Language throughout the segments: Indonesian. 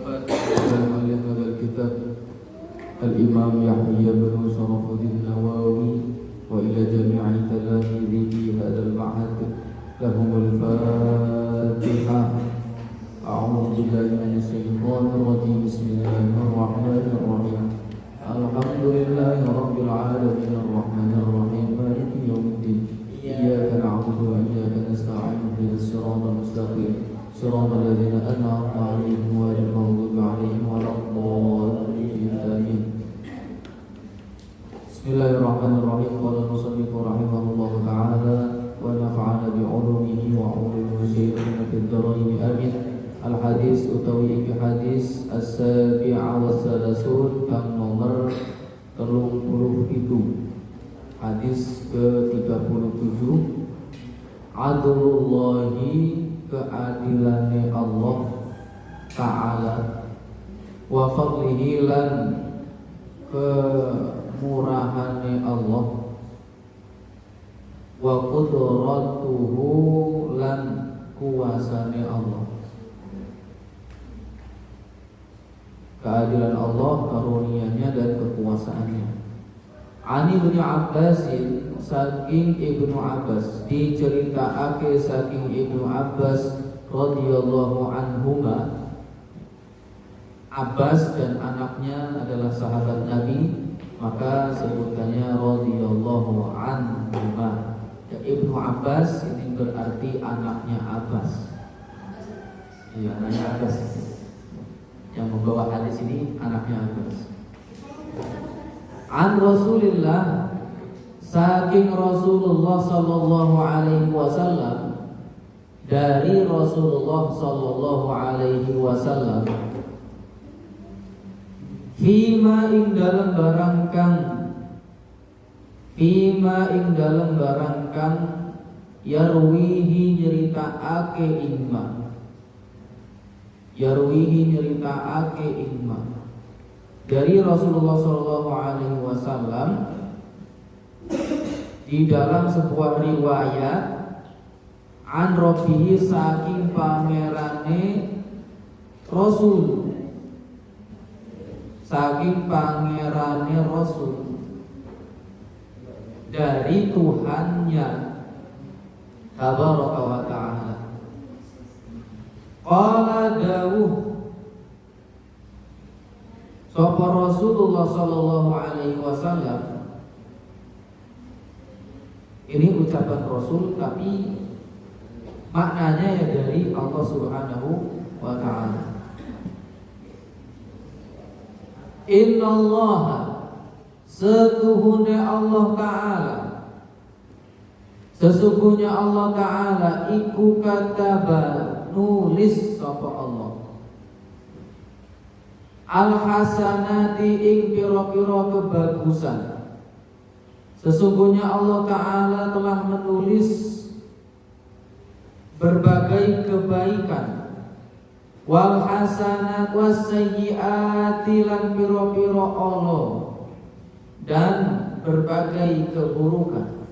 wafat muallif al-kitab al-Imam Yahya bin Sharafuddin Nawawi wa ila jami'i talamizi fi hadzal ma'had lahum al-Fatihah. A'udzu billahi minasy syaithanir rajim. Bismillahir rahmanir rahim. Alhamdulillahi rabbil alamin arrahmanir rahim maliki yaumiddin. Iyyaka na'budu wa iyyaka nasta'in ihdinas siratal mustaqim siratal ladzina an'amta 'alaihim ghairil maghdubi 'alaihim waladdallin. Amin. Bismillahirrahmanirrahim. Qala al-musannif rahimahullahu ta'ala wa nafa'ana bi'ulumihi wa 'ulumi masyayikhina fid dharain. Amin. Al-hadis utawi iki hadis as-sabi'a wa salasun kang nomor 37. Hadis ke-37. Adlullahi, keadilane Allah Ta'ala, wa fadlihi, lan kemurahane Allah, wa qudratuhu, lan kuasane Allah. Keadilan Allah, karunia-Nya dan kekuasaannya. Ani Ibnu Abbas, saking Ibnu Abbas, diceritakake saking Ibnu Abbas radhiyallahu anhuma. Abbas dan anaknya adalah sahabat Nabi, maka sebutannya radhiyallahu anhuma. Ya, Ibnu Abbas ini berarti anaknya Abbas. Iya, anaknya Abbas. Yang membawa hadis ini anaknya Abbas. An Rasulillah, saking Rasulullah sallallahu alaihi wasallam, dari Rasulullah sallallahu alaihi wasallam, fima ing dalam barangkang, fima ing dalam barangkang, yarwihi nyeritaake ingma, yarwihi nyeritaake ingma, dari Rasulullah sallallahu alaihi wasallam di dalam sebuah riwayat, an Rabbihi, saking pangerane Rasul, saking pangerane Rasul, dari Tuhannya tabaraka wa ta'ala. Qala dawuh sapa Rasulullah sallallahu alaihi wasallam. Ini ucapan Rasul tapi maknanya ya dari Allah Subhanahu wa ta'ala. Innallaha, setuhune Allah Ta'ala, sesungguhnya Allah Ta'ala iku kataba, nulis sapa Allah, al-hasanati, ing pira-pira kebagusan. Sesungguhnya Allah Ta'ala telah menulis berbagai kebaikan, wal hasanat was sayyiati, lan pira-pira ala dan berbagai keburukan.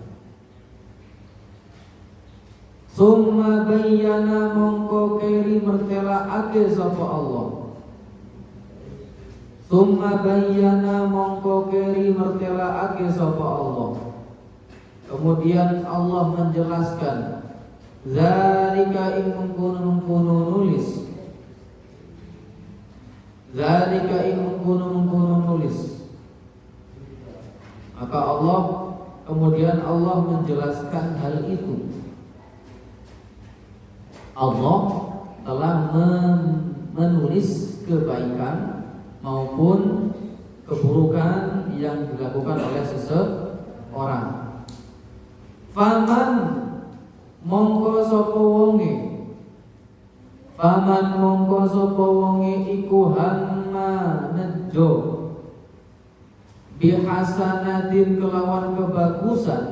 Summa bayyana, mongko keri mertelaake sapa Allah, summa bayyana, mongko keri mertelaake sapa Allah. Kemudian Allah menjelaskan, zalika ing mengkono nulis, zalika ing mengkono nulis. Maka Allah, kemudian Allah menjelaskan hal itu. Allah telah menulis kebaikan maupun keburukan yang dilakukan oleh seseorang. Faman mongko sapa wonge, faman mongko sapa wonge iku hamma nejo bihasanatin, kelawan kebagusan.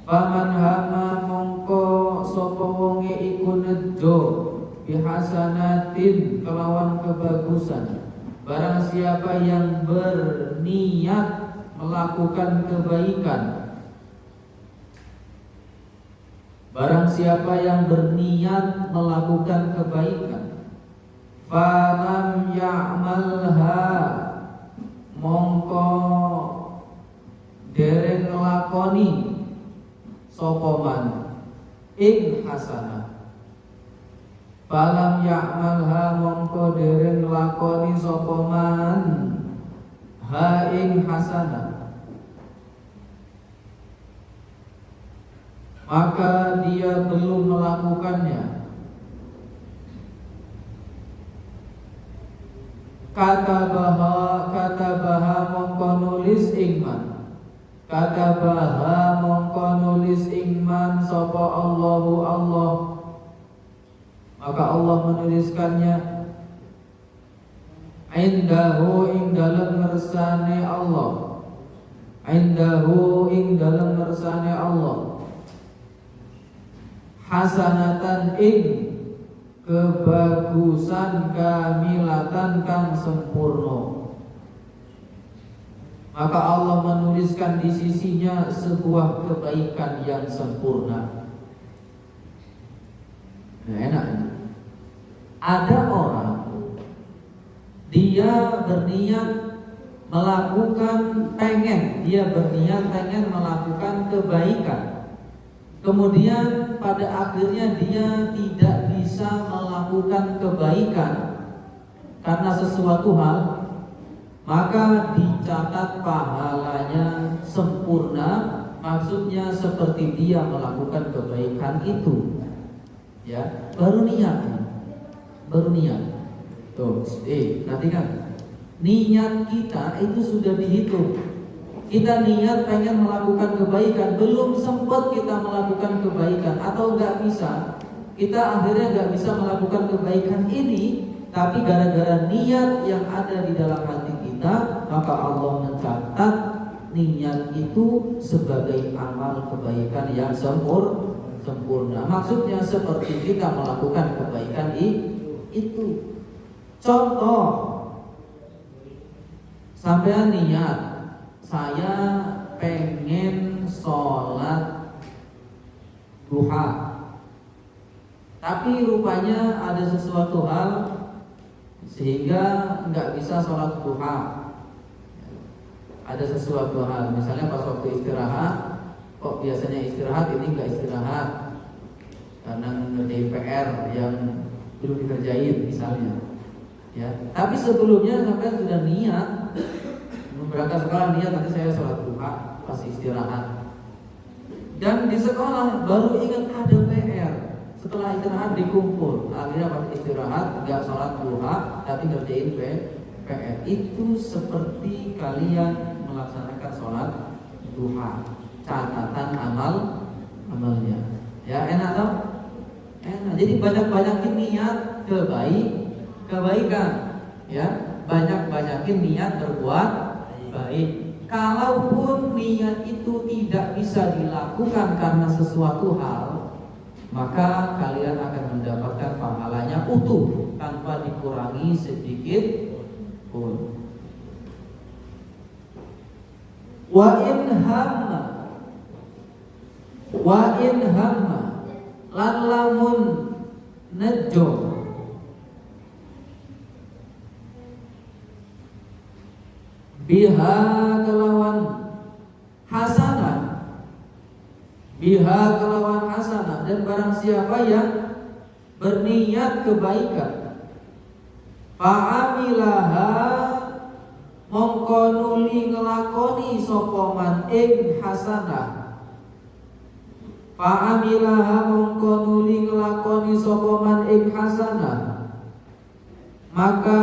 Faman hama mongko sapa wonge iku nejo bihasanatin, kelawan kebagusan. Barang siapa yang berniat melakukan kebaikan, barang siapa yang berniat melakukan kebaikan, falam ya'malha mongko dereng nglakoni sapa man ing hasanah. Falam ya'malha mongko dereng nglakoni sapa man ha ing hasanah, maka dia belum melakukannya. Katabaha mongko nulis ingman, katabaha mongko nulis ingman sapa Allahu Allah, maka Allah menuliskannya. Indahu ing dalem ngersane Allah, indahu ing dalem ngersane Allah, hasanatan ing kebagusan kamilatan kang sempurna. Maka Allah menuliskan di sisinya sebuah kebaikan yang sempurna. Nah, enak. Ada orang dia berniat pengen melakukan kebaikan. Kemudian pada akhirnya dia tidak bisa melakukan kebaikan karena sesuatu hal, maka dicatat pahalanya sempurna. Maksudnya seperti dia melakukan kebaikan itu. Ya, baru niat. Tuh, nanti kan niat kita itu sudah dihitung. Kita niat pengen melakukan kebaikan, belum sempat kita melakukan kebaikan atau nggak bisa, kita akhirnya nggak bisa melakukan kebaikan ini, tapi gara-gara niat yang ada di dalam hati kita, maka Allah mencatat niat itu sebagai amal kebaikan yang sempurna. Maksudnya seperti kita melakukan kebaikan itu. Contoh, sampean niat, saya pengen sholat duha, tapi rupanya ada sesuatu hal sehingga nggak bisa sholat duha. Ada sesuatu hal, misalnya pas waktu istirahat, kok biasanya istirahat ini nggak istirahat karena ngerjain PR yang belum dikerjain misalnya. Ya, tapi sebelumnya sampai sudah niat berangkat sekolah, niat nanti saya sholat duha pas istirahat. Dan di sekolah baru ingat ada PR. Setelah istirahat dikumpul, akhirnya pas istirahat nggak sholat duha tapi ngerjain PR. Itu seperti kalian melaksanakan sholat duha, catatan amalnya. Ya, enak toh? Enak. Jadi banyak-banyakin niat kebaikan, ya, banyak-banyakin niat berbuat baik. Kalaupun niat itu tidak bisa dilakukan karena sesuatu hal, maka kalian akan mendapatkan pahalanya utuh tanpa dikurangi sedikit pun. Wa in hamma lan lamun nejo biha kelawan hasanah, dan barang siapa yang berniat kebaikan, fa'amilaha mongko nuli ngelakoni sapa man ing hasanah, fa'amilaha mongko nuli ngelakoni sapa man ing hasanah, maka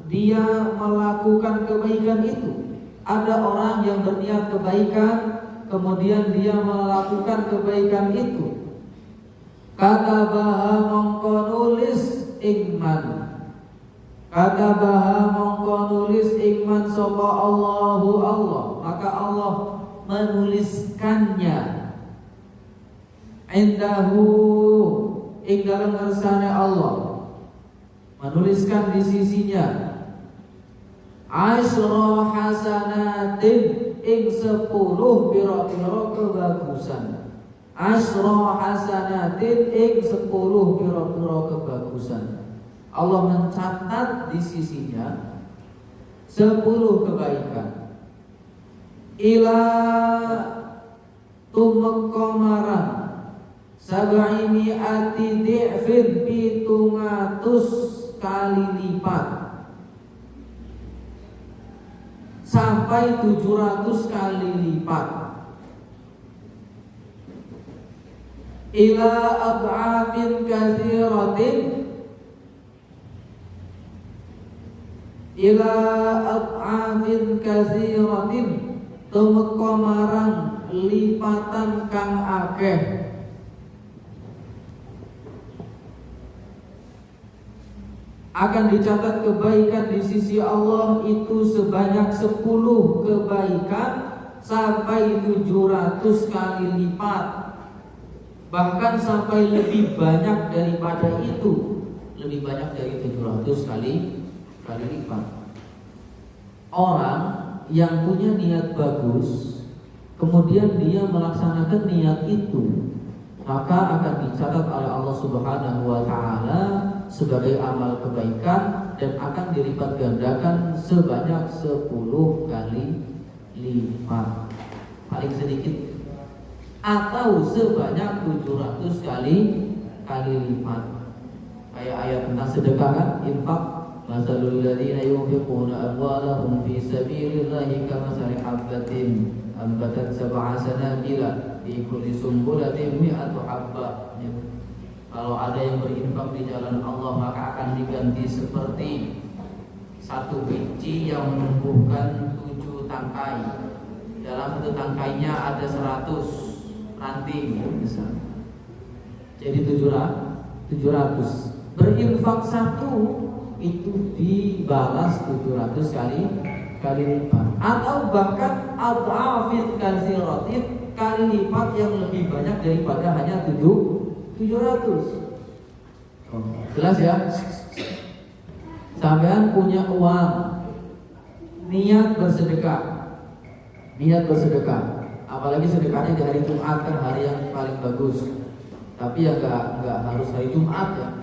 dia melakukan kebaikan itu. Ada orang yang berniat kebaikan, kemudian dia melakukan kebaikan itu. Katabaha mongko nulis ingman, katabaha mongko nulis ingman sapa Allahu Allah, maka Allah menuliskannya. Indahu ing dalam ngersane Allah, menuliskan di sisinya. Asyra hasanatin ing 10 pira-pira kebagusan. Asyra hasanatin ing 10 pira-pira kebagusan. Allah mencatat di sisinya 10 kebaikan. Ila tumaqamaran sab'i mi'ati di'fin 700 kali lipat sampai 700 kali lipat. Ila ad'afin katsiratin ila ad'afin katsiratin tumeka marang lipatan kang akeh. Akan dicatat kebaikan di sisi Allah itu sebanyak 10 kebaikan sampai 700 kali lipat. Bahkan sampai lebih banyak daripada itu, lebih banyak dari 700 kali lipat. Orang yang punya niat bagus, kemudian dia melaksanakan niat itu, maka akan dicatat oleh Allah Subhanahu wa Ta'ala sebagai amal kebaikan dan akan dilipat gandakan sebanyak 10 kali lipat, paling sedikit, atau sebanyak 700 kali lipat. Kayak ayat tentang sedekah kan, infak, masalul ladzina yunfiquna amwalahum fi sabilillahi kamathali habbatin ambatat sab'a sanabila fi kulli sumbulatin mi'atu habbah. Kalau ada yang berinfak di jalan Allah, maka akan diganti seperti satu biji yang menumbuhkan 7 tangkai. Dalam satu tangkainya ada 100 ranting, misalnya. Jadi 700. Berinfak satu itu dibalas 700 kali lipat, atau bahkan ad'afin katsiratin, kali lipat yang lebih banyak daripada hanya 700. Jelas ya? Sampean punya uang, niat bersedekah, apalagi sedekahnya di hari Jumat, kan hari yang paling bagus. Tapi ya nggak harus hari Jumat ya.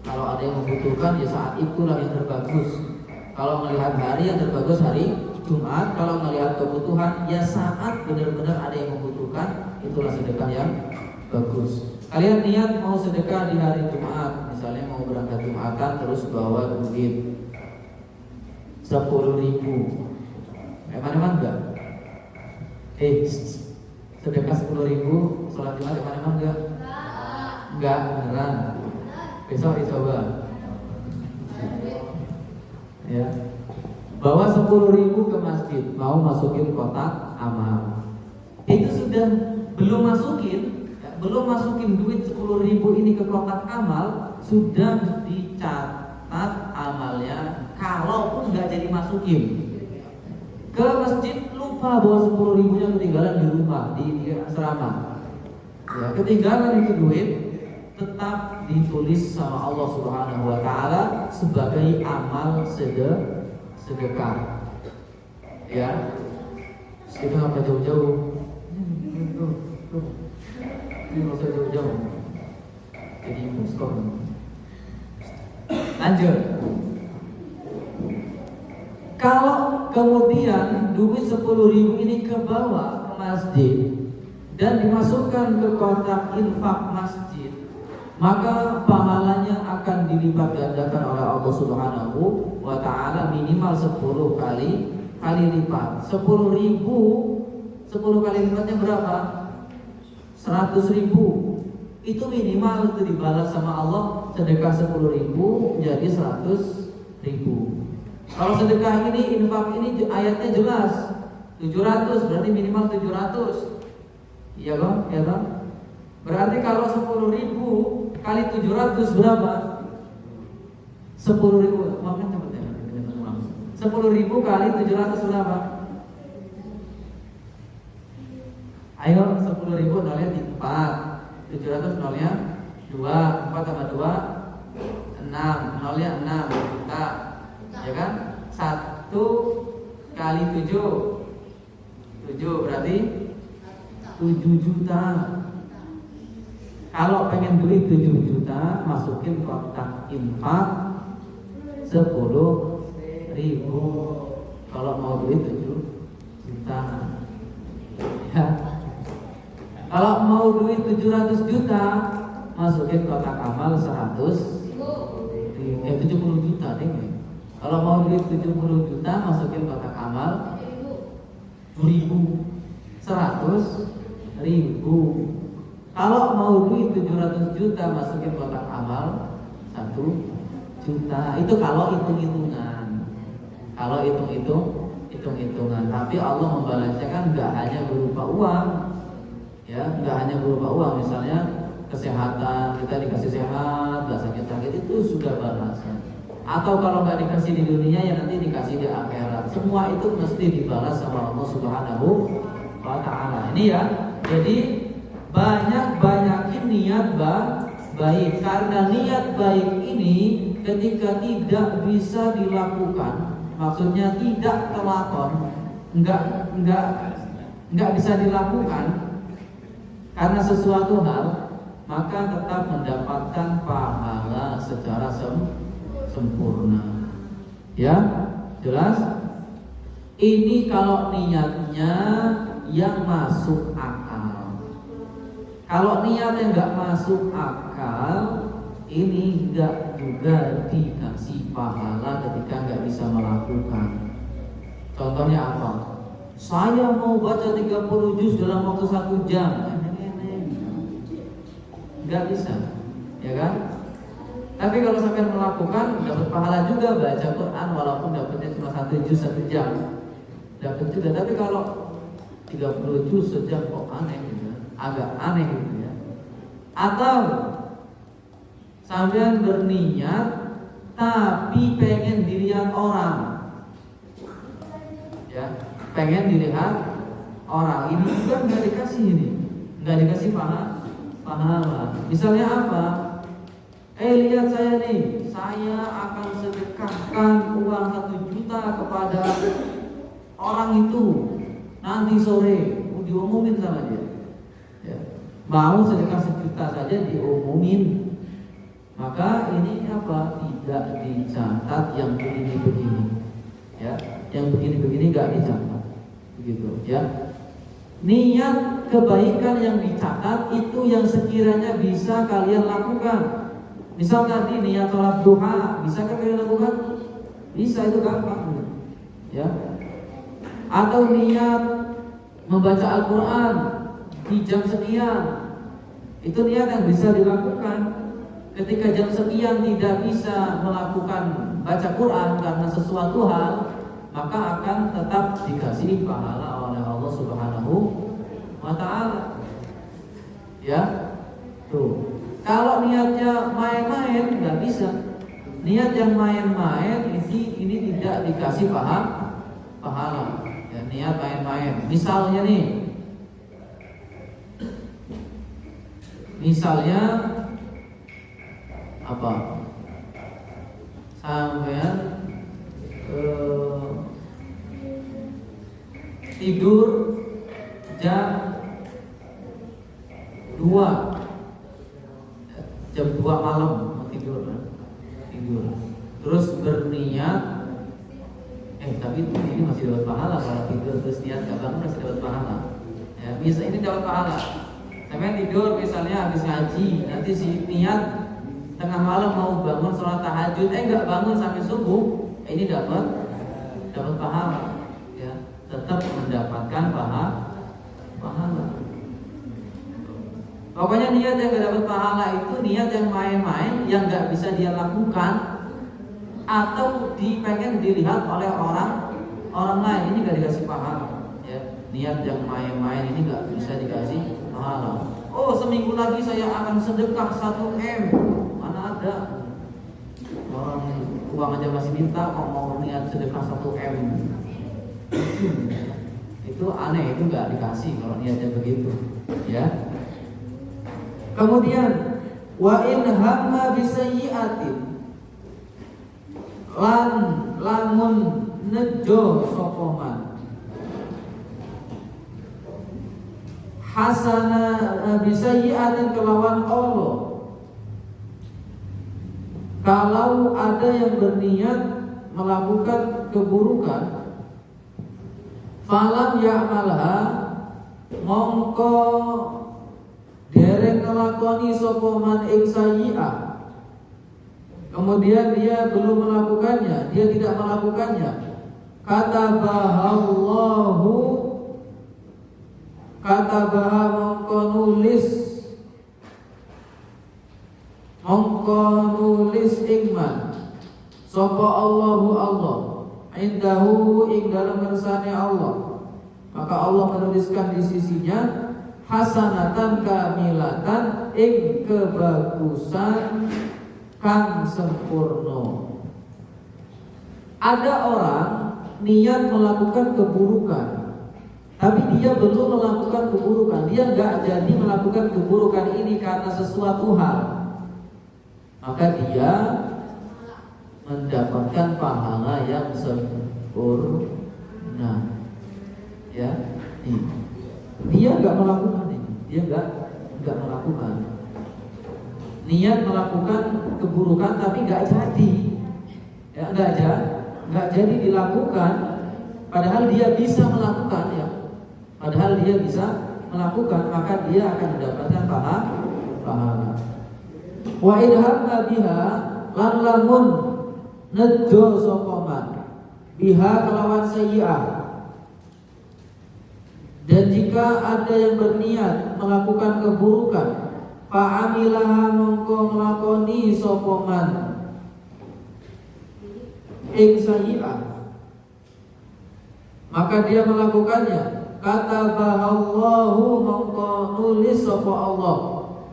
Kalau ada yang membutuhkan ya saat itulah yang terbagus. Kalau melihat hari yang terbagus hari Jumat, kalau melihat kebutuhan ya saat benar-benar ada yang membutuhkan, itulah sedekah yang bagus. Kalian niat mau sedekah di hari Jumat, misalnya mau berangkat Jumatan terus bawa duit 10.000. Eman-eman enggak? Sedekah 10.000 sholat Jumat eman-eman enggak? Enggak, beneran. Besok dicoba. Ya. Bawa 10.000 ke masjid, mau masukin kotak amal. Itu sudah belum masukin duit 10.000 ini ke kotak amal, sudah dicatat amalnya. Kalaupun nggak jadi masukin ke masjid, lupa bawa 10.000-nya ketinggalan di rumah, di asrama, ya, ketinggalan itu duit, tetap ditulis sama Allah Subhanahu wa Ta'ala sebagai amal sedekah. Ya, kita nggak jauh-jauh. Ini nggak usah jauh-jauh. Jadi muskor. Lanjut. Kalau kemudian duit 10.000 ini ke bawah ke masjid dan dimasukkan ke kotak infak masjid, maka pahalanya akan dilipat gandakan oleh Allah Subhanahu wa Ta'ala minimal 10 kali lipat. 10.000 kali lipatnya berapa? 100.000. Itu minimal itu dibalas sama Allah. Sedekah 10.000 jadi 100.000. Kalau sedekah ini, infak ini ayatnya jelas 700, berarti minimal 700. Iya kan? Ya kan? Berarti kalau 10.000 kali 700 berapa? 10.000. Maafkan cepet ya. 10.000 kali 700 berapa? Ayo 10.000 nolnya 4, 700 nolnya 2, 4 tambah 2 6, nolnya 6 juta, ya kan? 1 kali 7 berarti 7 juta. Kalau pengen duit 7 juta, masukin kotak infak 10.000. Kalau mau duit 7 juta. Ya. Kalau mau duit 700 juta, masukin kotak amal 100. 70 juta deh. Kalau mau duit 70 juta, masukin kotak amal 1000. 100.000. Kalau mau duit 700 juta, masukin kotak amal 1 juta. Itu kalau hitung-hitungan. Kalau hitung-hitungan. Tapi Allah membalasnya kan nggak hanya berupa uang, ya, nggak hanya berupa uang. Misalnya kesehatan, kita dikasih sehat, nggak sakit-sakit, itu sudah balasan. Atau kalau nggak dikasih di dunia, ya nanti dikasih di akhirat. Semua itu mesti dibalas sama Allah Subhanahu wa Ta'ala. Ini ya. Jadi banyakin niat baik, karena niat baik ini ketika tidak bisa dilakukan, maksudnya tidak kelakon, nggak bisa dilakukan karena sesuatu hal, maka tetap mendapatkan pahala secara sempurna. Ya, jelas? Ini kalau niatnya yang masuk akal. Kalau niatnya nggak masuk akal, ini nggak juga dikasih pahala ketika nggak bisa melakukan. Contohnya apa? Saya mau baca 30 juz dalam waktu 1 jam. Nggak bisa, ya kan? Tapi kalau sampai melakukan, dapat pahala juga baca Quran, walaupun dapatnya cuma 1 juz 1 jam, dapat juga. Tapi kalau 30 juz sejam kok aneh gitu, agak aneh gitu ya. Atau sampean berniat tapi pengen dilihat orang, ya, pengen dilihat orang, ini juga nggak dikasih, ini nggak dikasih pahala. Misalnya apa? Lihat saya nih, saya akan sedekahkan uang 1 juta kepada orang itu nanti sore, diumumin sama dia. Ya. Mau sedekah 1 juta saja diumumin. Maka ini apa? Tidak dicatat yang begini-begini. Ya, yang begini-begini nggak dicatat. Begitu, ya. Niat kebaikan yang dicatat itu yang sekiranya bisa kalian lakukan. Misal tadi niat sholat duha, bisakah kalian lakukan? Bisa, itu gampang. Ya. Atau niat membaca Al-Quran di jam sekian, itu niat yang bisa dilakukan. Ketika jam sekian tidak bisa melakukan baca Quran karena sesuatu hal, maka akan tetap dikasih pahala oleh Allah Subhanahu wa Ta'ala. Ya, tuh. Kalau niatnya main-main nggak bisa. Niat yang main-main ini tidak dikasih pahala. Ya, niat main-main. Misalnya nih, apa? Sampean tidur jam 2 malam, mau tidur. Terus berniat, tapi ini masih dapat pahala. Kalau tidur terus niat gak bangun masih dapat pahala. Ya, bisa ini dapat pahala. Sampai tidur misalnya habis ngaji, nanti si niat tengah malam mau bangun sholat tahajud, gak bangun sampai subuh, ini dapat pahala. Ya, tetap mendapatkan pahala. Pokoknya niat yang gak dapat pahala itu niat yang main-main, yang gak bisa dia lakukan, atau pengen dilihat oleh orang lain, ini gak dikasih pahala. Ya, niat yang main-main ini gak bisa dikasih pahala. Oh, seminggu lagi saya akan sedekah 1 M. Mana ada orang uang aja masih minta, kok mau niat sedekah 1 M. Itu aneh, itu gak dikasih kalau niatnya begitu. Ya. Kemudian wa in hamma bisayyi'atin, lamun nejo sapa man hasana bisayyi'atin kelawan Allah, Kalau ada yang berniat melakukan keburukan, falam ya'malha, mongko dereng ngelakoni sapa man ing sayyi'ah, kemudian dia belum melakukannya, dia tidak melakukannya, katabaha mongko nulis ingman sapa Allahu Allah indahu ing dalam ngersane Allah, maka Allah menuliskan di sisinya hasanatan kamilatan ing kebagusan kang sempurna. Ada orang niat melakukan keburukan, tapi dia belum melakukan keburukan, dia nggak jadi melakukan keburukan ini karena sesuatu hal, maka dia mendapatkan pahala yang sempurna. Ya, dia nggak melakukan ini, dia nggak melakukan. Niat melakukan keburukan tapi nggak jadi, ya nggak jadi dilakukan. Padahal dia bisa melakukan, ya. Padahal dia bisa melakukan, maka dia akan mendapatkan pahala. Wa idhamna biha lan lamun nejo sapa man biha kelawan sayyi'ah. Dan jika ada yang berniat melakukan keburukan, fa'amilaha mongko nglakoni sapa man ing sayyi'ah, maka dia melakukannya, katabahallahu mongko nulis sapa Allah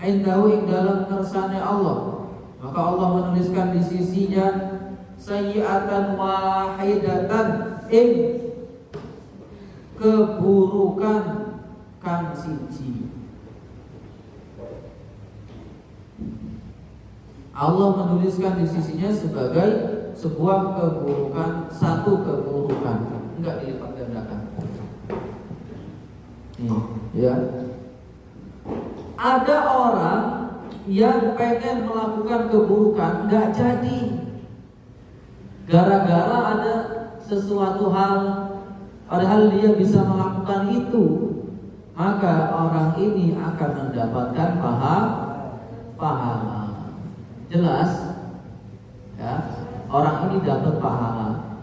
indahu ing dalam ngersane Allah, maka Allah menuliskan di sisinya sayyi'atan wahidatan ing keburukan kang siji. Allah menuliskan di sisinya sebagai sebuah keburukan, satu keburukan, enggak dilipat gandakan. Ya. Ada orang yang pengen melakukan keburukan enggak jadi, gara-gara ada sesuatu hal, padahal dia bisa melakukan itu, maka orang ini akan mendapatkan pahala. Jelas, ya, orang ini dapat pahala.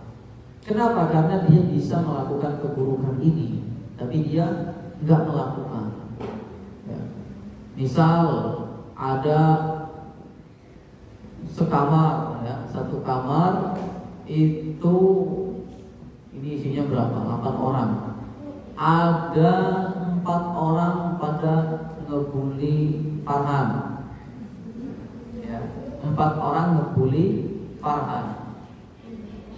Kenapa? Karena dia bisa melakukan keburukan ini, tapi dia nggak melakukan. Ya. Misal ada sekamar, ya, satu kamar itu ini isinya berapa? 8 orang. Ada 4 orang pada ngebully Farhan. 4 orang ngebully Farhan.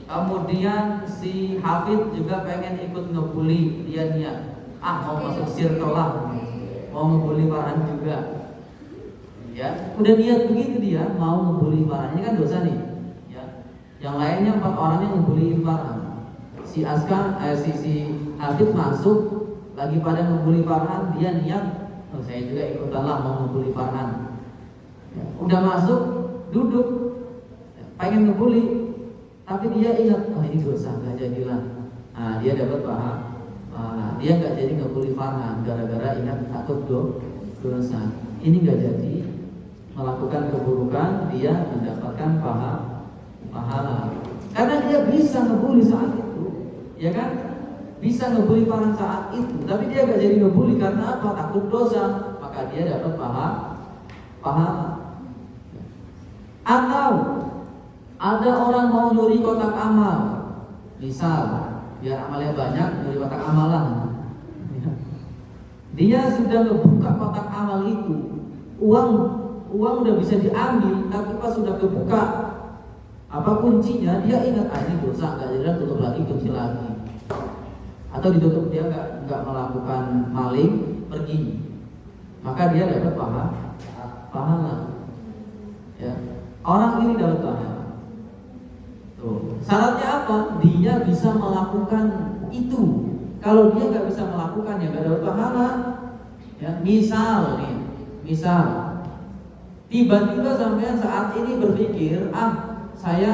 Kemudian si Hafid juga pengen ikut ngebully, dia niat, mau masuk circle lah, mau ngebully Farhan juga. Ya, udah niat begitu dia mau ngebully Farhan, ini kan dosa nih. Ya. Yang lainnya 4 orangnya ngebully Farhan. Si Askar, si Hafid masuk lagi pada ngebully Farhan, dia niat, saya juga ikutan lah mau ngebully Farhan. Ya. Udah masuk, duduk, pengen ngebully, tapi dia ingat, ini dosa, gak jadilah. Nah, dia dapat pahala. Dia gak jadi ngebully Farhan gara-gara ingat takut dosa. Ini gak jadi melakukan keburukan, dia mendapatkan pahala. Karena dia bisa ngebully saat itu, ya kan? Bisa ngebully Farhan saat itu, tapi dia gak jadi ngebully karena apa? Takut dosa, maka dia dapat pahala. Atau ada orang mau nyuri kotak amal, misal biar amalnya banyak, nyuri kotak amal lah. Dia sudah ngebuka kotak amal itu, uang udah bisa diambil, tapi pas sudah kebuka apa kuncinya, dia ingat ini dosa, nggak jadi, tutup lagi, kunci lagi, atau ditutup, dia nggak melakukan maling, pergi, maka dia dapat pahala. Ya. Orang ini dapat pahala. Tuh. Syaratnya apa? Dia bisa melakukan itu. Kalau dia nggak bisa melakukan, ya nggak dapat pahala. Ya, misal Tiba-tiba sampean saat ini berpikir, saya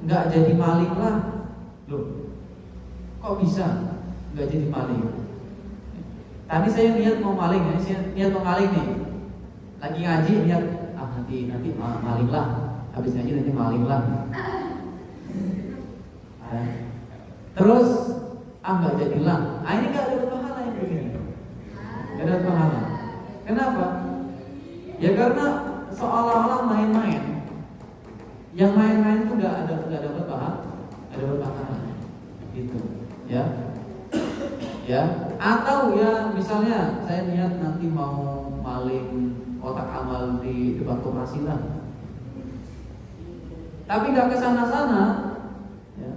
nggak jadi maling lah. Loh, kok bisa nggak jadi maling? Tadi saya niat mau maling, saya niat mau maling nih. Lagi ngaji niat, nanti maling lah. Habis ngaji nanti maling lah. Terus nggak jadilah. Ini nggak ada pahala yang begini. Nggak ada pahala. Kenapa? Ya karena seolah-olah main-main. Yang main-main itu nggak ada pahala, gitu, ya. Atau ya misalnya saya niat nanti mau maling kotak amal di depan koperasi lah, tapi nggak kesana-sana, ya.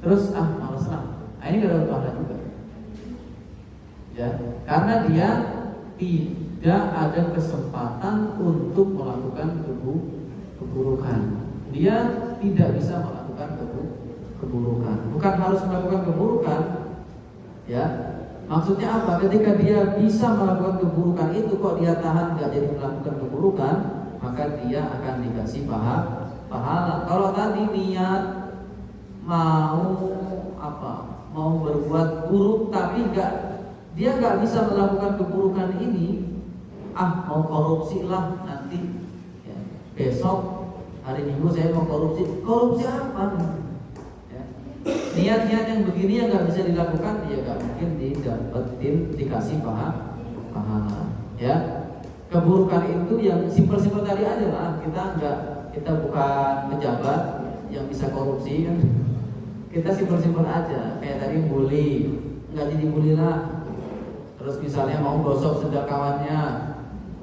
Terus males lah. Ini nggak ada pahala juga, ya, karena dia tidak ada kesempatan untuk melakukan keburukan. Dia tidak bisa melakukan keburukan. Bukan harus melakukan keburukan, ya. Maksudnya apa? Ketika dia bisa melakukan keburukan itu, kok dia tahan nggak jadi melakukan keburukan, maka dia akan dikasih pahala. Kalau tadi niat mau berbuat buruk tapi dia nggak bisa melakukan keburukan ini, mau korupsi lah nanti, ya. Besok hari Minggu saya mau korupsi apa? Ya. Niat-niat yang begini yang nggak bisa dilakukan, ya nggak mungkin dikasih pahala. Ya, keburukan itu yang simpel-simpel tadi aja lah. Kita bukan pejabat yang bisa korupsi kan. Kita simpel-simpel aja. Kayak tadi bully, nggak jadi bully lah. Terus misalnya mau gosok sendal kawannya,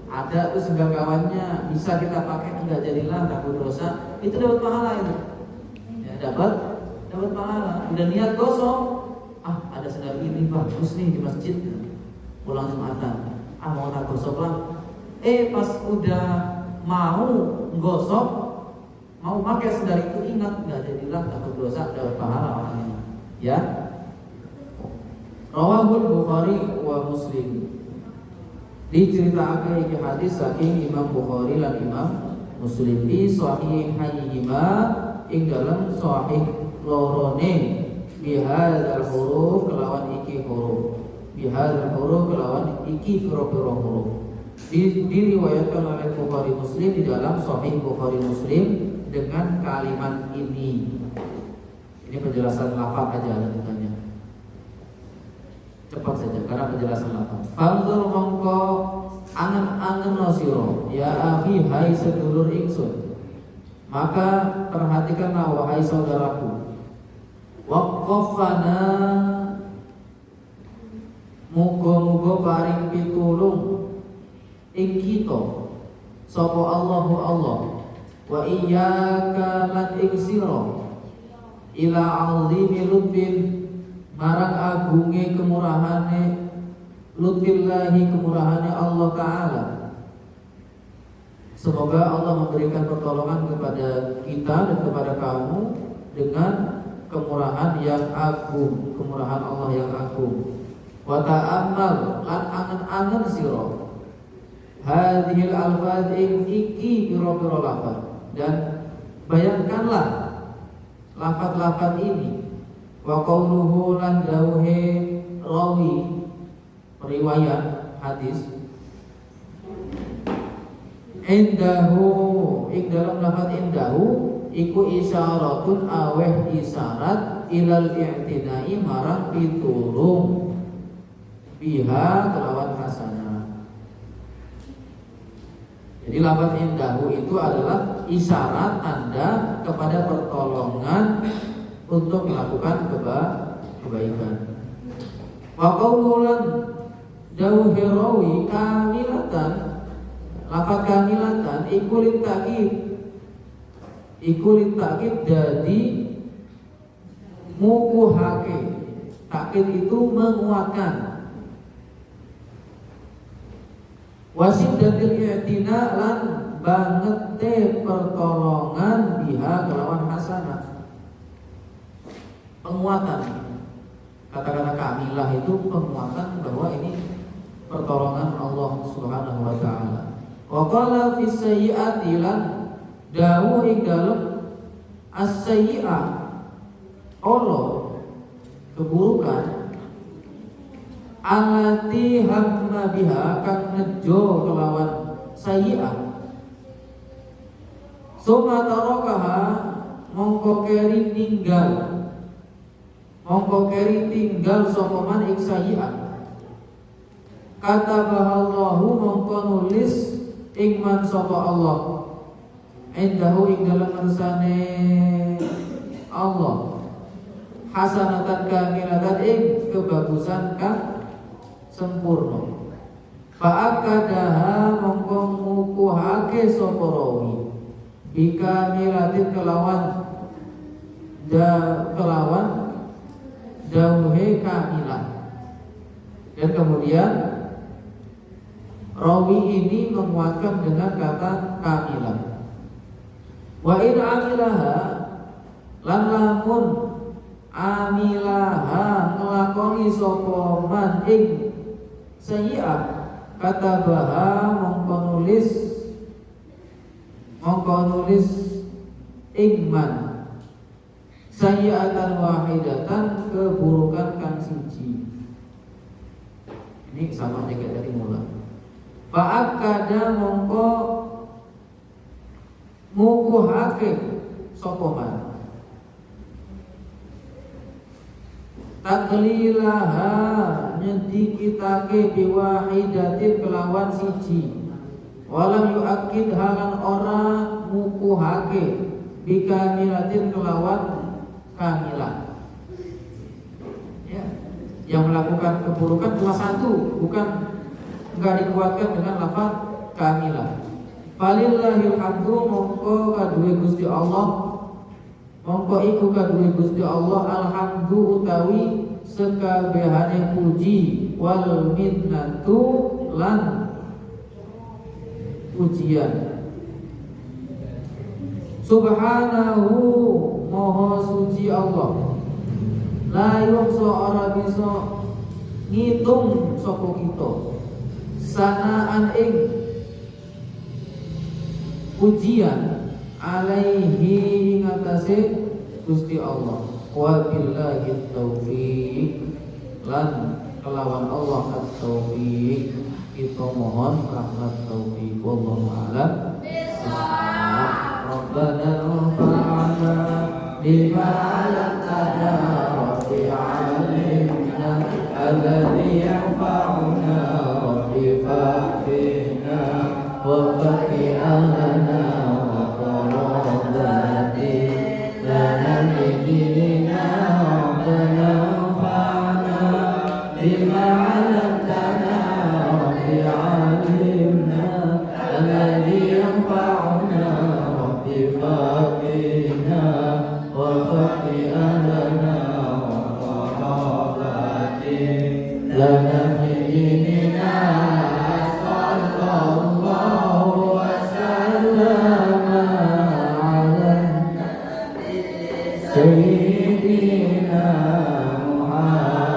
ada tuh sendal kawannya bisa kita pakai, enggak jadilah, takut dosa, itu dapat pahala itu. Ya, dapat pahala. Udah niat gosok, ada sendal ini bagus nih di masjid, pulang Jumatan, mau tak gosok lah. Pas udah mau gosok, mau pakai sendal itu, ingat enggak jadilah, takut dosa, dapat pahala orangnya. Ya. Rawahul Bukhari wa Muslim. Diceritakan iki hadis saking Imam Bukhari lan Imam Muslim fi sahihayhima ing dalam sahih lorone bihadzal huruf kelawan iki huruf, bihadzal huruf kelawan iki huruf. Diriwayatkan oleh Bukhari Muslim di dalam sahih Bukhari Muslim dengan kalimat ini. Ini penjelasan lafaz aja lanjutannya. Cepat saja karena penjelasan lafaz. Fanzur mongko angen-angen nosiro ya akhi hai sedulur ingsun. Maka perhatikanlah wahai saudaraku. Waqafana muga-muga paring pitulung ing kita sapa Allahu Allah wa iyyaka lan ing sira ila azimi lutfin marang agunge kemurahane lutfillahi kemurahane Allah Ta'ala. Semoga Allah memberikan pertolongan kepada kita dan kepada kamu dengan kemurahan yang agung, kemurahan Allah yang agung. Wa ta'ammal lan angen-angen sira hadhil alfaz iki pira-pira lafaz, dan bayangkanlah lafaz-lafaz ini. Wa qauluhu lan dawuhe rawi riwayat hadis indahu ing dalam lafaz indahu iku isyaratun aweh isyarat ilal i'tinai marang pitulung biha kelawan hasanah. Jadi lafaz indahu itu adalah isyarat tanda kepada pertolongan untuk melakukan kebaikan. Wa qaululan dawuhe rawi kamilatan, lafaz kamilatan iku litakid dadi mukuhake. Takid itu menguatkan. Wasiddatil i'tina lan banget pertolongan biha kelawan hasanah. Penguatan. Kata-kata kamilah itu penguatan bahwa ini pertolongan Allah Subhanahu wa taala. Wa qala fis sayyi'ati lan dawuh ing dalem as-sayyi'ah Allah keburukan alati hamma biha kang nejo kelawan sayyi'ah summa tarakaha mongko keri tinggal sapa man ing sayyi'ah katabahallahu mongko nulis ing man sapa Allah indahu ing dalam ngersane Allah hasanatan kamilatan ing kebagusan kang sempurna fa'akadaha mongko ngukuhake sapa rawi bikamilatin kelawan dawuhe kamilah. Dan kemudian rawi ini menguatkan dengan kata kamilah. Wa in amilaha lan lamun amilaha ngelakoni sapa man ing sayyi'ah katabaha mongko nulis ing man sayyi'atan wahidatan keburukan kang siji. Ini sama kayak tadi mula. Fa'akada mongko ngukuhake sapa man taklilaha nyedikitake biwahidatin kelawan siji walam yu'akid halan ora ngukuhake bikamilatin kelawan kamilah. Ya, yang melakukan keburukan cuma satu, bukan enggak dikuatkan dengan lafaz kamilah. Falillahil hamdu mongko kaduwe Gusti Allah mongko iku kaduwe Gusti Allah alhamdu utawi sekabehane puji wal minnatu lan pujian. Subhanahu maha suci Allah la yuhsa ora bisa ngitung sapa kita sanaan ing pujian alaihi ngatasi Gusti Allah wa billahi taufiq lan kelawan Allah at-taufiq kita mohon rahmat taufiq wallahu a'lam. Rabbana anfa'na bima 'allamtana rabbi 'allimna alladhi yanfa'una rabbi fa'tina wa faqi'ana wa qaradati lana bidina rabbana anfa'na bima 'allamtana rabbi 'allimna alladhi yanfa'una rabbi faqina wa faqi'ana wa qaradati lana bidina sallallahu wa sallama ala sayyidina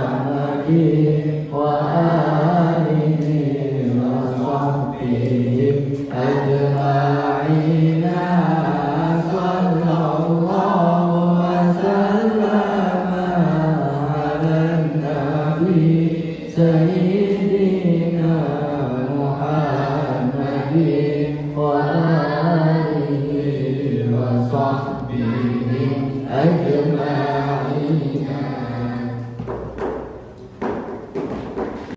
Muhammadin wa alihi wa sahbihi ajma'ina sallallahu wa sallama ala nabi sayyidina Muhammadin wa alihi wa sahbihi ajma'ina